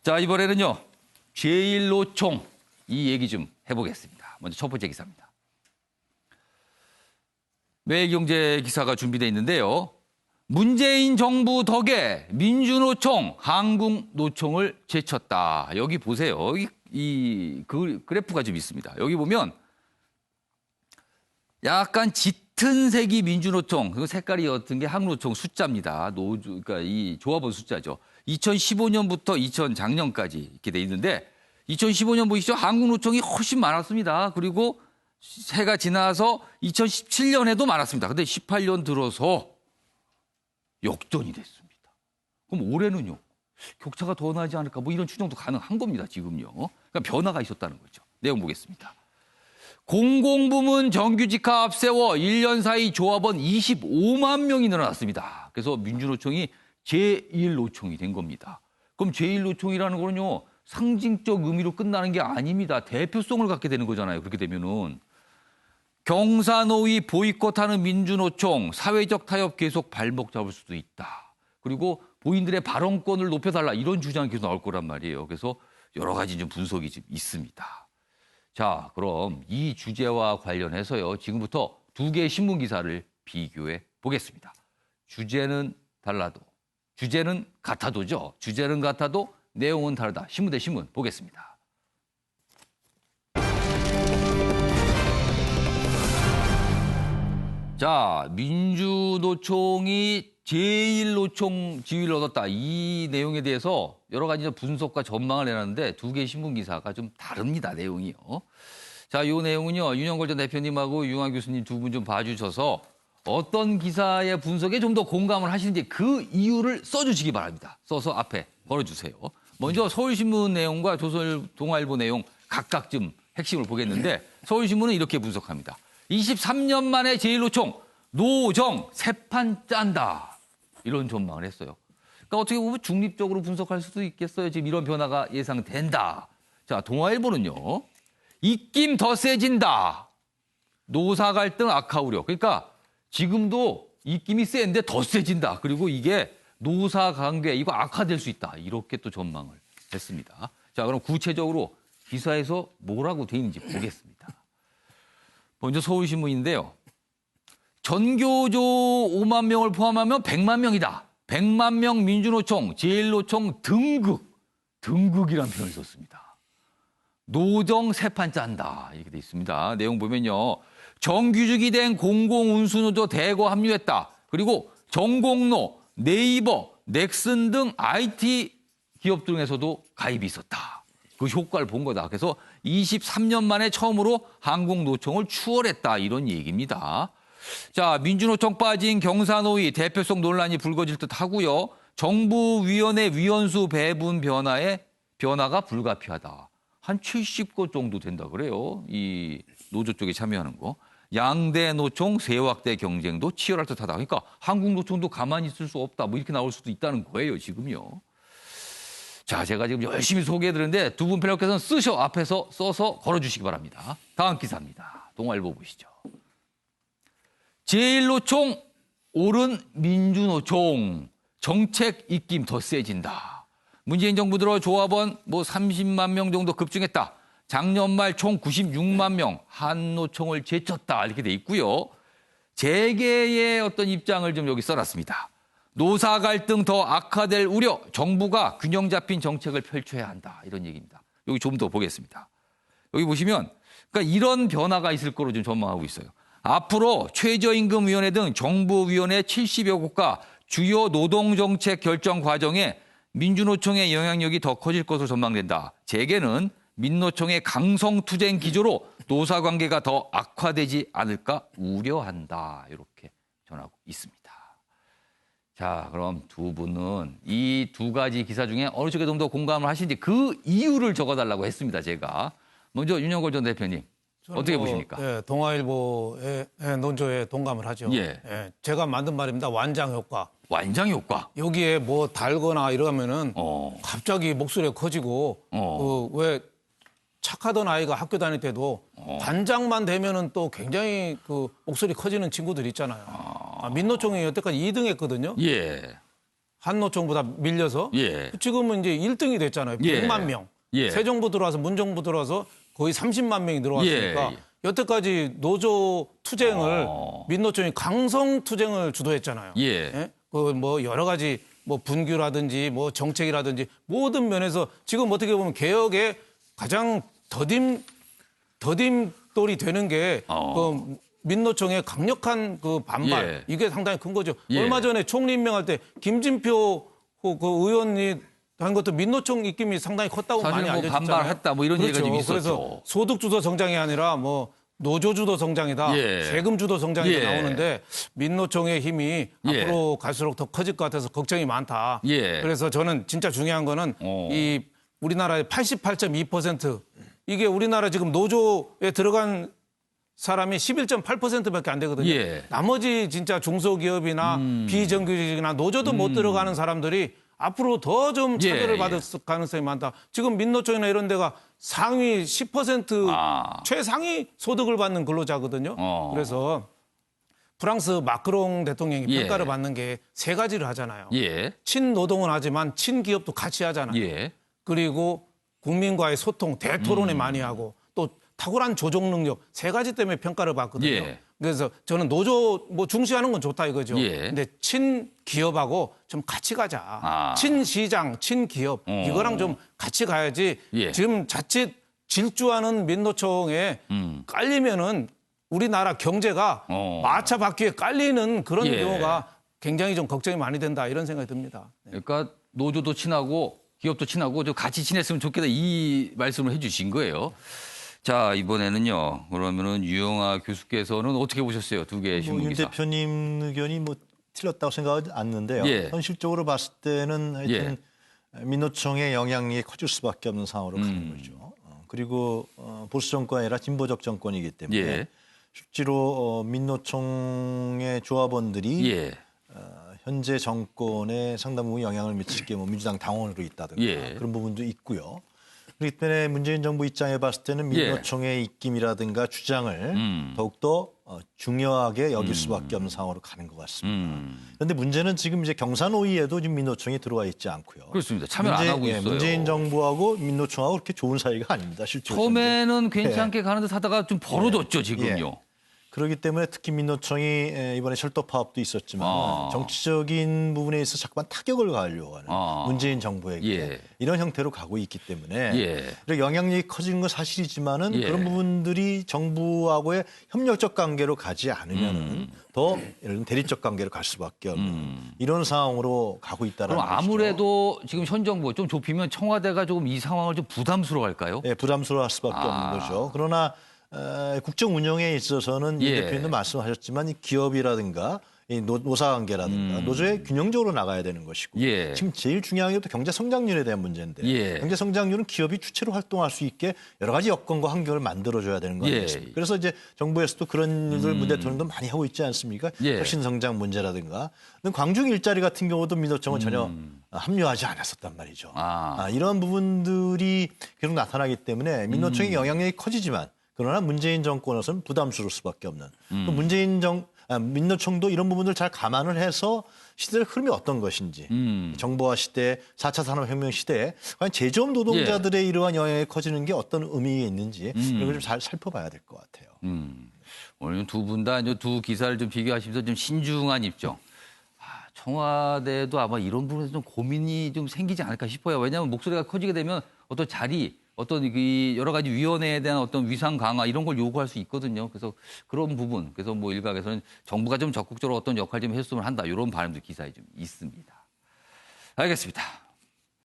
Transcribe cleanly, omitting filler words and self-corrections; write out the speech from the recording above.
자, 이번에는요. 제1노총 이 얘기 좀 해보겠습니다. 먼저 첫 번째 기사입니다. 매일경제 기사가 준비되어 있는데요. 문재인 정부 덕에 민주노총, 한국노총을 제쳤다. 여기 보세요. 여기 그 그래프가 좀 있습니다. 여기 보면 약간 짙은 색이 민주노총, 그 색깔이 어떤 게 한국노총 숫자입니다. 그러니까 이 조합원 숫자죠. 2015년부터 작년까지 이렇게 돼 있는데 2015년 보시죠. 한국노총이 훨씬 많았습니다. 그리고 해가 지나서 2017년에도 많았습니다. 근데 18년 들어서 역전이 됐습니다. 그럼 올해는요. 격차가 더 나지 않을까 뭐 이런 추정도 가능한 겁니다. 지금요. 그러니까 변화가 있었다는 거죠. 내용 보겠습니다. 공공부문 정규직화 앞세워 1년 사이 조합원 25만 명이 늘어났습니다. 그래서 민주노총이 제1노총이 된 겁니다. 그럼 제1노총이라는 거는요. 상징적 의미로 끝나는 게 아닙니다. 대표성을 갖게 되는 거잖아요. 그렇게 되면은. 경사노위 보이콧하는 민주노총, 사회적 타협 계속 발목 잡을 수도 있다. 그리고 본인들의 발언권을 높여달라 이런 주장이 계속 나올 거란 말이에요. 그래서 여러 가지 좀 분석이 좀 있습니다. 자, 그럼 이 주제와 관련해서요. 지금부터 두 개의 신문 기사를 비교해 보겠습니다. 주제는 달라도, 주제는 같아도죠. 주제는 같아도 내용은 다르다. 신문 대 신문 보겠습니다. 자, 민주노총이 제1노총 지위를 얻었다. 이 내용에 대해서 여러 가지 분석과 전망을 내놨는데 두 개의 신문 기사가 좀 다릅니다. 내용이요. 자, 이 내용은요. 윤영걸 전 대표님하고 유영아 교수님 두 분 좀 봐주셔서 어떤 기사의 분석에 좀 더 공감을 하시는지 그 이유를 써주시기 바랍니다. 써서 앞에 걸어주세요. 먼저 서울신문 내용과 조선동아일보 내용 각각 좀 핵심을 보겠는데 서울신문은 이렇게 분석합니다. 23년 만에 제1노총 노정 새판 짠다. 이런 전망을 했어요. 그러니까 어떻게 보면 중립적으로 분석할 수도 있겠어요. 지금 이런 변화가 예상된다. 자, 동아일보는요. 입김 더 세진다. 노사 갈등 악화 우려. 그러니까 지금도 입김이 센데 더 세진다. 그리고 이게 노사 관계 이거 악화될 수 있다. 이렇게 또 전망을 했습니다. 자, 그럼 구체적으로 기사에서 뭐라고 돼 있는지 보겠습니다. 먼저 서울신문인데요. 전교조 5만 명을 포함하면 100만 명이다. 100만 명 민주노총, 제1노총 등극이라는 표현을 썼습니다. 노정 세판 짠다. 이렇게 돼 있습니다. 내용 보면요. 정규직이 된 공공운수노조 대거 합류했다. 그리고 정공로, 네이버, 넥슨 등 IT 기업 등에서도 가입이 있었다. 그 효과를 본 거다. 그래서 23년 만에 처음으로 한국노총을 추월했다. 이런 얘기입니다. 자, 민주노총 빠진 경사노위 대표성 논란이 불거질 듯 하고요. 정부위원회 위원수 배분 변화가 불가피하다. 한 70곳 정도 된다 그래요. 이 노조 쪽에 참여하는 거. 양대 노총 세확대 경쟁도 치열할 듯하다. 그러니까 한국노총도 가만히 있을 수 없다. 뭐 이렇게 나올 수도 있다는 거예요. 지금요. 자, 제가 지금 열심히 소개해드렸는데 두 분 패널께서는 앞에서 써서 걸어주시기 바랍니다. 다음 기사입니다. 동아일보 보시죠. 제1노총 오른 민주노총 정책 입김 더 세진다. 문재인 정부 들어 조합원 30만 명 정도 급증했다. 작년 말 총 96만 명 한노총을 제쳤다. 이렇게 돼 있고요. 재계의 어떤 입장을 좀 여기 써놨습니다. 노사 갈등 더 악화될 우려, 정부가 균형 잡힌 정책을 펼쳐야 한다. 이런 얘기입니다. 여기 좀 더 보겠습니다. 여기 보시면 그러니까 이런 변화가 있을 거로 좀 전망하고 있어요. 앞으로 최저임금위원회 등 정부위원회 70여 곳과 주요 노동정책 결정 과정에 민주노총의 영향력이 더 커질 것으로 전망된다. 재계는 민노총의 강성투쟁 기조로 노사관계가 더 악화되지 않을까 우려한다. 이렇게 전하고 있습니다. 자, 그럼 두 분은 이 두 가지 기사 중에 어느 쪽에 좀 더 공감을 하시는지 그 이유를 적어달라고 했습니다. 제가. 먼저 윤영걸 전 대표님. 어떻게 보십니까? 예, 동아일보의 논조에 동감을 하죠. 예. 예, 제가 만든 말입니다. 완장 효과. 완장 효과. 여기에 뭐 달거나 이러면은 갑자기 목소리가 커지고 왜 착하던 아이가 학교 다닐 때도 반장만 되면은 또 굉장히 그 목소리 커지는 친구들 있잖아요. 민노총이 여태까지 2등 했거든요. 예. 한노총보다 밀려서 예. 지금은 이제 1등이 됐잖아요. 예. 100만 명. 예. 새 정부 들어와서 문정부 들어와서 거의 30만 명이 늘어왔으니까 예. 여태까지 노조 투쟁을 민노총이 강성 투쟁을 주도했잖아요. 예. 그 뭐 여러 가지 뭐 분규라든지 뭐 정책이라든지 모든 면에서 지금 어떻게 보면 개혁의 가장 더딤돌이 되는 게 그 민노총의 강력한 그 반발 예. 이게 상당히 큰 거죠. 예. 얼마 전에 총리 임명할 때 김진표 그 의원이 한 것도 민노총 입김이 상당히 컸다고 사실 많이 뭐 알려졌잖아요. 반발했다 뭐 이런 얘기가 좀 있었죠. 그래서 소득주도 성장이 아니라 뭐 노조주도 성장이다, 예. 세금주도 성장이다 예. 나오는데 민노총의 힘이 예. 앞으로 갈수록 더 커질 것 같아서 걱정이 많다. 예. 그래서 저는 진짜 중요한 거는 이 우리나라의 88.2% 이게 우리나라 지금 노조에 들어간 사람이 11.8%밖에 안 되거든요. 예. 나머지 진짜 중소기업이나 비정규직이나 노조도 못 들어가는 사람들이 앞으로 더 좀 차별을 예. 받을 가능성이 많다. 지금 민노총이나 이런 데가 상위 10% 최상위 소득을 받는 근로자거든요. 그래서 프랑스 마크롱 대통령이 예. 평가를 받는 게 세 가지를 하잖아요. 예. 친노동은 하지만 친기업도 같이 하잖아요. 예. 그리고 국민과의 소통, 대토론을 많이 하고 또 탁월한 조정 능력 세 가지 때문에 평가를 받거든요. 예. 그래서 저는 노조 뭐 중시하는 건 좋다 이거죠. 예. 근데 친기업하고 좀 같이 가자. 친시장, 친기업 이거랑 좀 같이 가야지. 예. 지금 자칫 질주하는 민노총에 깔리면은 우리나라 경제가 마차 바퀴에 깔리는 그런 예. 경우가 굉장히 좀 걱정이 많이 된다 이런 생각이 듭니다. 네. 그러니까 노조도 친하고 기업도 친하고 좀 같이 지냈으면 좋겠다 이 말씀을 해주신 거예요. 자, 이번에는요. 그러면은 유영아 교수께서는 어떻게 보셨어요? 두 개의 윤 신문기사. 대표님 의견이 뭐 틀렸다고 생각하지 않는데요. 예. 현실적으로 봤을 때는 하여튼 민노총의 영향력이 커질 수밖에 없는 상황으로 가는 거죠. 그리고 보수 정권이 아니라 진보적 정권이기 때문에 예. 실제로 민노총의 조합원들이 예. 현재 정권에 상당 부분 영향을 미치게 뭐 민주당 당원으로 있다든가 예. 그런 부분도 있고요. 그렇기 때문에 문재인 정부 입장에 봤을 때는 민노총의 입김이라든가 주장을 더욱더 중요하게 여길 수밖에 없는 상황으로 가는 것 같습니다. 그런데 문제는 지금 이제 경산호위에도 지금 민노총이 들어와 있지 않고요. 그렇습니다. 참여 안 하고 있어요. 문재인 정부하고 민노총하고 그렇게 좋은 사이가 아닙니다. 실제로. 처음에는 괜찮게 가는 듯 하다가 좀 벌어졌죠, 지금요. 그렇기 때문에 특히 민노총이 이번에 철도 파업도 있었지만 정치적인 부분에 있어서 자꾸만 타격을 가하려고 하는 문재인 정부에게 이런 형태로 가고 있기 때문에 그리고 영향력이 커지는 건 사실이지만은 그런 부분들이 정부하고의 협력적 관계로 가지 않으면은 더 예를 들면 대립적 관계로 갈 수밖에 없는 이런 상황으로 가고 있다는 그럼 것이죠. 아무래도 지금 현 정부 좀 좁히면 청와대가 조금 이 상황을 좀 부담스러워할까요? 네, 부담스러워할 수밖에 없는 거죠. 그러나 국정 운영에 있어서는 이 대표님도 말씀하셨지만 이 기업이라든가 이 노사관계라든가 노조에 균형적으로 나가야 되는 것이고 지금 제일 중요한 게 또 경제 성장률에 대한 문제인데 경제 성장률은 기업이 주체로 활동할 수 있게 여러 가지 여건과 환경을 만들어줘야 되는 거 아니겠습니까? 그래서 이제 정부에서도 그런 일을 문 대통령도 많이 하고 있지 않습니까? 혁신 성장 문제라든가 광중 일자리 같은 경우도 민노총은 전혀 합류하지 않았었단 말이죠. 이런 부분들이 계속 나타나기 때문에 민노총의 영향력이 커지지만 그러나 문재인 정권에서는 부담스러울 수밖에 없는. 민노총도 이런 부분들 잘 감안을 해서 시대의 흐름이 어떤 것인지 정보화 시대, 4차 산업혁명 시대에 과연 제조업 노동자들의 이러한 영향이 커지는 게 어떤 의미가 있는지 이런 걸 좀 잘 살펴봐야 될 것 같아요. 오늘 두 분 다 두 기사를 좀 비교하시면서 좀 신중한 입장. 청와대도 아마 이런 부분에서 좀 고민이 좀 생기지 않을까 싶어요. 왜냐하면 목소리가 커지게 되면 어떤 자리, 어떤 이 여러 가지 위원회에 대한 어떤 위상 강화 이런 걸 요구할 수 있거든요. 그래서 그런 부분, 그래서 뭐 일각에서는 정부가 좀 적극적으로 어떤 역할 좀 했으면 한다 이런 바람도 기사에 좀 있습니다. 알겠습니다.